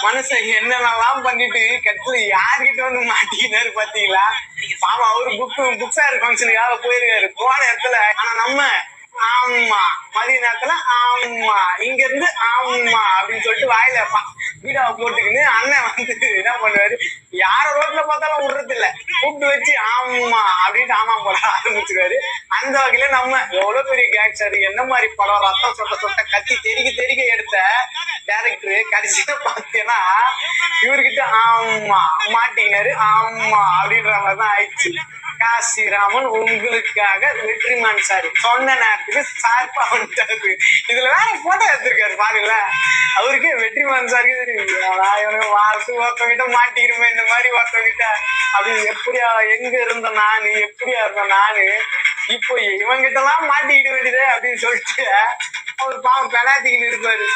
மனுஷன் என்னென்னலாம் பண்ணிட்டு கட்சியில யாருக்கிட்ட வந்து மாட்டிக்கிட்டாரு பாத்தீங்களா? பாவம் அவரு புக் ஃபேர் ஃபங்க்ஷனுக்காக போயிருக்காரு. போன இடத்துல ஆனா நம்ம ஆமா மதிய நேரத்துல ஆமா இங்க இருந்து ஆமா அப்படின்னு சொல்லிட்டு வாயில வீடாவை போட்டுக்கின்னு அண்ணன் வந்து என்ன பண்ணுவாரு, யார ரோட்ல பார்த்தாலும் விடுறது இல்ல, கூப்பிட்டு வச்சு ஆமா அப்படின்ட்டு ஆமா போட ஆரம்பிச்சிருவாரு. அந்த வகையில நம்ம எவ்வளவு பெரிய கேங்ஸ்டர், என்ன மாதிரி படம், ரத்தம் சொட்ட சொட்ட கத்தி தெறிக்க எடுத்த டைரக்டர் கடைசியில பாத்தீங்கன்னா இவர்கிட்ட ஆமா மாட்டினாரு ஆமா அப்படின்ற மாதிரிதான் ஆயிடுச்சு. காசிராமன் உங்களுக்காக வெற்றிமான் சார் சொன்ன நேரத்துக்கு சார்பா வந்துட்டாரு. இதுல வேற போட்டோ எடுத்திருக்காரு பாருங்களேன். அவருக்கு வெற்றிமான் சாருக்கு தெரியும் வாரத்து ஒருத்தவங்கிட்ட மாட்டிக்கிறோமே இந்த மாதிரி ஒருத்தவங்கிட்ட அப்படின்னு. எப்படியா எங்க இருந்த நானு, எப்படியா இருந்த நானு, இப்போ இவங்கிட்ட எல்லாம் மாட்டிக்கிட வேண்டியதே அப்படின்னு சொல்லிட்டு அவர் பாவம் பெனாத்திக்கிட்டு இருப்பாரு.